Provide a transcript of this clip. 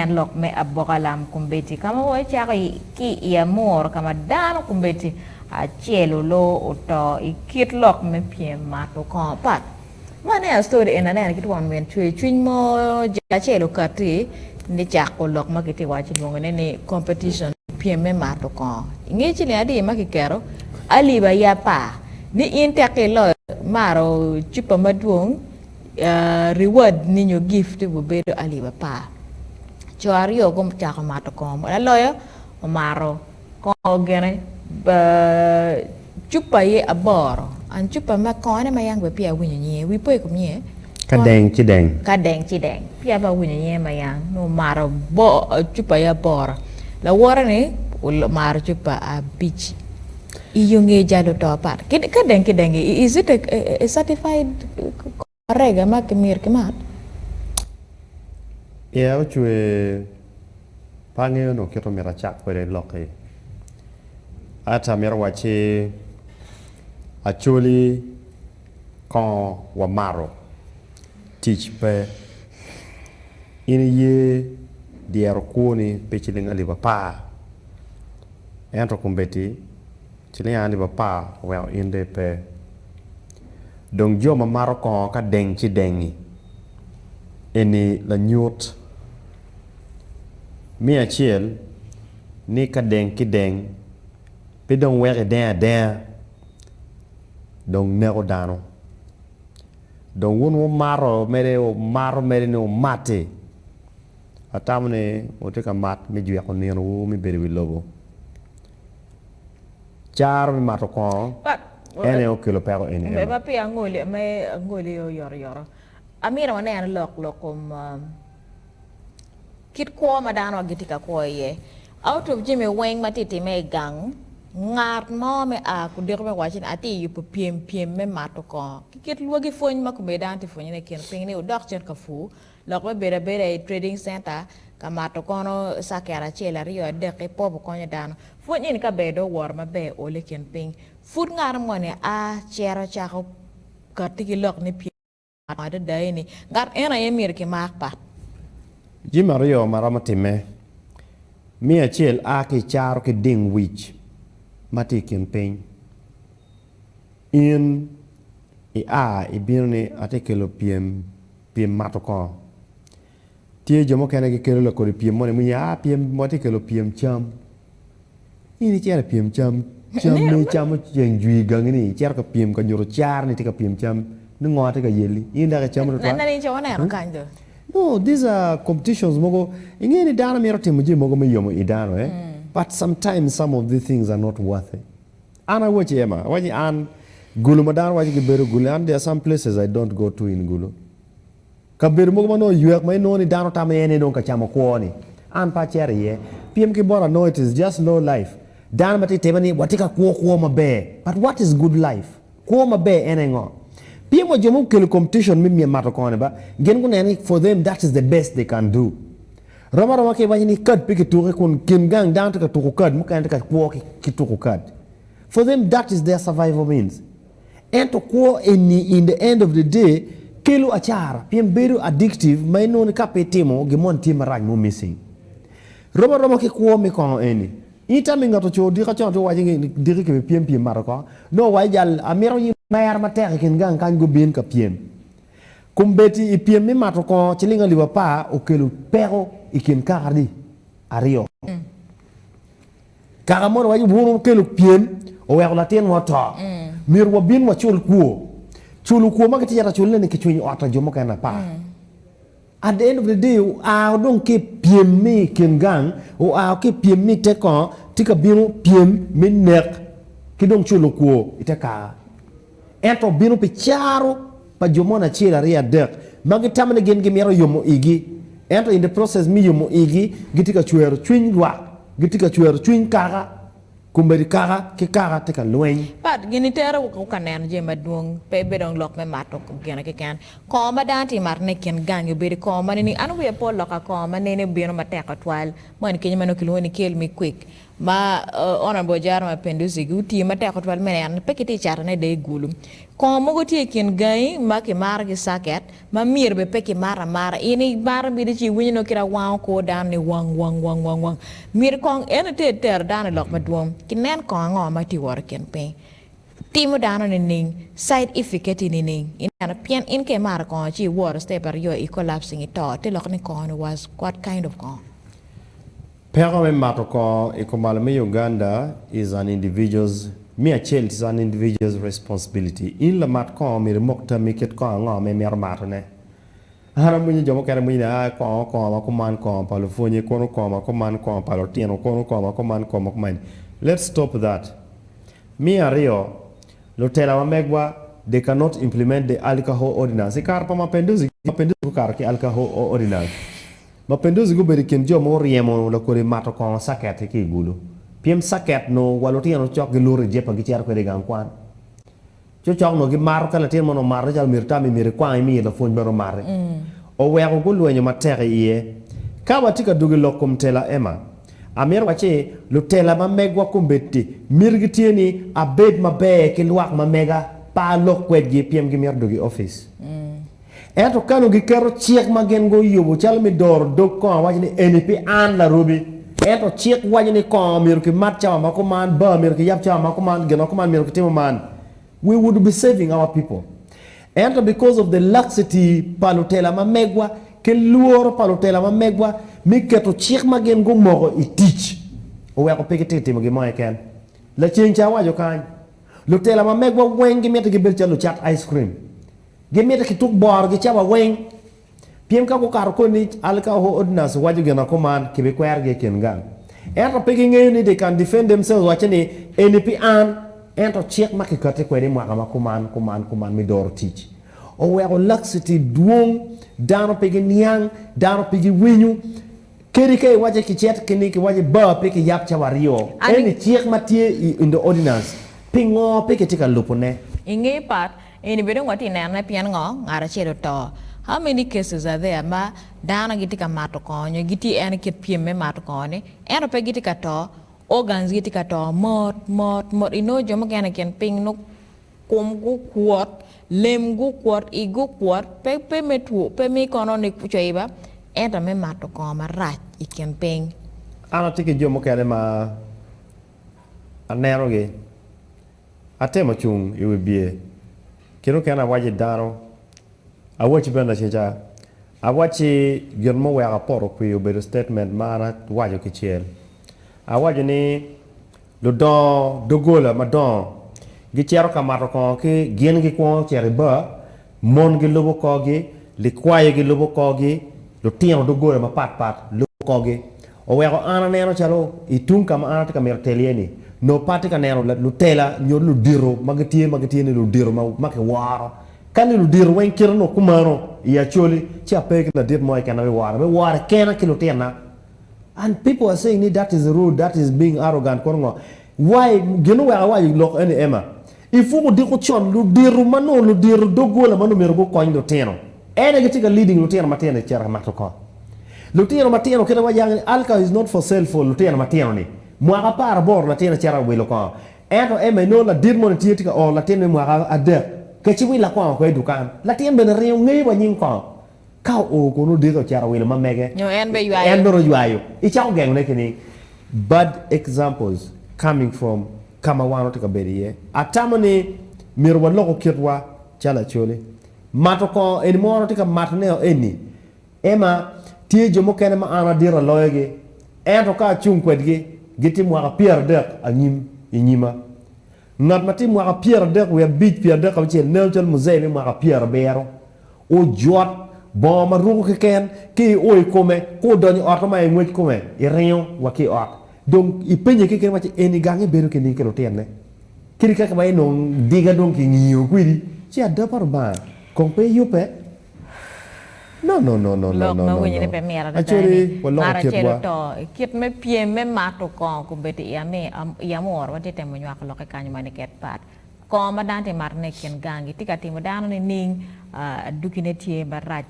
lok me abokalam kumbeti kama wo chaki ki iamor kama dano kumbeti a cielo lo oto ikit lok me PYEM MATO KONGO pat mane a story ena kit wan men twin mo ja cielo kati ni chako lok ma kiti wachi ngone ni competition PYEM MATO KONGO ngechi ni adi makikero aliba ya pa ni intake lo maro chupa maduong reward ninyo gift bu bedo aliba pa Chuario gum chako mato kongo. La loyo omaro kongo gene chupa ye aboro. An chupa ma kongo ma yang be pia winya nye. Wi poe kum nye. Kadeng cideng. Kadeng cideng. Pia ba winya nye ma yang no maro bo chupa ya boro. La wora ni maro chupa a beach. Iyunge jalo topat. Kadeng is it a certified rega ma kemir kemat? Ya, cue panggil no kita meracak pada lokai. Ata merawaci actually kon wamaro teach pe ini ye dia rokoni pe ciling ali bapa. Entro kumbeti ciling ali bapa well inde pe. Dong jo mamaro kon ka deng ci dengi. Ini la nyut mi ACEL ni kadeng kideng pe dong were den dong nego dano dong won maro mere no mate atamne o te ka mat mi juya ko ni no mi beri wi lobo char mi mato ko ene o kilo pero ene me ba pe angoli yo yor amira wane an lokum kit ko madano gitika ko ye out of jime weng matiti me gang ngat mo me a ku dirbe wachin ati yu PYEM MATO KONGO kit luogi fony ma ku medan ti fony ne ken ping ni o dok chen ka fu lok be bere trading center ka mato kono sakara chela rio de ke pobo konya dano fony ni ka be do wor ma be o le ken ping fut ngar mo ne a chero chako ka tiki lok ni ada day ni ngar ena ye mir ke mak pa Jimario maramatime mi ACEL a ke charo ke ding wich mati campaign in e birne ate kelo PYEM MATO KONGO tie jomo kene ke kelo ko PYEM mo ne mu ya PYEM moti kelo PYEM cham ini chera PYEM cham ni cham jeng jui gang ni chera ka PYEM ka nyoro char ni te ka PYEM cham ni ngote ka yeli inda ka cham ro na ni chona no kanjo No, these are competitions. Mogo, ingeni dana mero timuji mogo me yomo idano But sometimes some of these things are not worth it. Ana wachi ema, wachi an gulu madano wachi kiberu gulu. And there are some places I don't go to in gulu. Kaberu mogo mano yuak may no ni dano tama ene don kachama kuoni. An pa cheri ye. PM kibora no, it is just low life. Dana mati temani watika kuo mabe. But what is good life? Kuo mabe ene ngo. People jomo kelo competition mi mato kone ba gen ko nani for them that is the best they can do rama ke ba ni kad pike to kon kin gang down to ka kad mu kan ka ko ki to kad for them that is their survival means and to ko in the end of the day kelo achar piem beru addictive may no ni kapetimo gimon tim rag mo missing rama ke ko mi ko eni ita mi ngato cho di ka cho to waji di ke PYEM MATO KONGO no wajal amiro mayar matek kin gang kan go bien ka PYEM kumbeti i PYEM MATO KONGO chilinga liwa pa o kelu pero ikin kardi ario karamon waji wuro kelu PYEM o wer la ten wota mir wo bin wa chul kuo ma kiti yara chul ne ki chuni ota jomo kana pa at the end of the day a don ke PYEM mi kin gang o a ke PYEM mi te ko tika binu PYEM mi nek ki don chulu kuo itaka ento binu pe charo pa jomona chira ria dek magi tamane gen ge mero yomo igi ento in the process mi yomo igi gitika chuero twin wa gitika chuero twin kara kumberi kara ke kara te kan loen pat gini tera ko kanen je maduong pe bedong lok me mato ko gena ke kan ko ma danti mar ne ken gang be ko ma ni anu we po loka ko ma ne bino matek atwal man ke nyama no kilo ni kel mi quick ma honorable jarma pendusi guti mate ko tol menen pekiti charne de gulum ko mo goti ken gay ma ke mar gi saket ma mir be peki mara ini bar bi ci winno kira wan ko dan ni wang mir ko en te ter dan lok ma dum kinen ko ngo ma ti wor ken pe timo dano ni ning side effect ni ning ina pien in ke mar ko ci wor step per yo e collapsing it te lok ni ko was what kind of ko PYEM MATO KONGO Uganda is an individual's is an individual's responsibility. In la mat ko mi mokta mi ket ko ngo me mer matne. Hana munyi jomo kere munyi na ko ma ko man ko palo fonye ko ma ko man ko palo tieno ko ma ko man ko man. Let's stop that. Mi ario lotela mamegwa they cannot implement the alcohol ordinance. Ikar pa mapenduzi ko kar ki alcohol ordinance. Mapenduzi go beri ken jomo riemo la ko mato ko saket ki gulu. PM saket no waloti no chok gi lori jepa gi cer ko de gan kwan. Chok no gi mar kala tien mono mar jal mirta mi mir kwa mi la fon bero mar. O wego go luenyo matere iye. Ka watika dugi lokum tela ema. Amir wache lutela mamegwa kumbeti mirgi tieni abed mabe ke luak mamega pa lokwet gi PM gi mir dugi office. Eto kanu gi kero chiek magen go yobo chal mi dor dog ko wajni NP an la rubi eto chiek wajni ko mir ki mat chawa ma ko man ba mir ki yap chawa ma ko man geno ko man mir ki timo man we would be saving our people. And because of the laxity palotela mamegwa ke luoro palotela mamegwa mi keto chiek magen go mogo I teach o we ko pekete timo gi moy ken la chencha wajo kan lutela mamegwa wengi meta gi bel chalo chat ice cream gemeta ki tuk bor gi chaba weng piem ka ko kar ko ni alcohol ordinance waju gena ko man ki be kwer ge ken gan ento pigi ngeni they can defend themselves wachani NP an ento check makikate kwede mwaka kuman mi dor teach o we ko laxity duong dano pigi niang dano pigi winyu keri kay waje ki chet kini ki waje ba pigi yap chawario any check matie in the ordinance pingo pigi tika lupone inge pat ini bedong wati nana pian ngo ngara chedo to. How many cases are there ma dana gitika mato konyo giti en kit PYEM mato konyo en pe gitika to organs gitika to mot ino jomo kana ken ping no kum gu kwot lem gu kwot I gu kwot pe metu pe mi kono ni kuchaiba en me mato ko ma rach I ken ping ana tiki jomo kana ma anero ge atema chung iwe bie kino kana waje dano awachi benda checha awachi germo wa raporo ku yo statement mana wajo kichel awajo ni lo don dogola madon gi chero kamato ko ke gen gi ko chere ba mon gi lobo ko gi li kwaye gi lobo ko gi lo tieno dogola ma pat lobo ko gi o wego ana neno chalo itun kama ana tika mertelieni no patika neno lu tela nyor lu diro magatie ni lu diro ma ke waro kan lu diro wen kirno kumano ya choli cha pek na dit moy kana we waro kena kilo tena and people are saying that is rude, that is being arrogant kongo why geno why you look any ema ifu mo diko chon lu diro mano lu diro dogola mano mergo koindo teno ene gitika leading lu tena matene chera matoko Lutino Matino kena wajang alcohol is not for sale for Lutino Matino ni. Mwaka para bor Latino chara wilo kwa. Ento eme no la dirmo ni tika o Latino mwaka ade. Kechiwi la kwa kwa dukan. Latino bena rio ngi wa nying kwa. Kau o kono dito chara wilo mamege. Nyo enbe yuayo. Enbe ro yuayo. Ichao geng nekini. Bad examples coming from kama wano tika bedi ye. Atamo ni mirwa loko kirwa chala chole. Mato ko eni mwano tika matoneo eni. Ema tie jomo kene ma ana dira loyege ento ka chung kwedge giti mwaka pierre dek anyim inyima ngat mati mwaka pierre dek we bit pierre dek abche nelchal muzebe mwaka pierre bero o jot bo ma ruko ke ken ki oy kome ko doni auto ma ngwej kome i reyo waki ot donc i penye ke ken mati eni gange bero ke ni kelo tenne kiri ka ba no diga donc ngiyo kwidi ci adda par ba kompe yupe No. Actually, kit me PYEM mato kongo beti amur wati temo nyaka loke kanyo mani ket pat ko madante marne ken gangi tika timo dano ni ning dukine tie baraj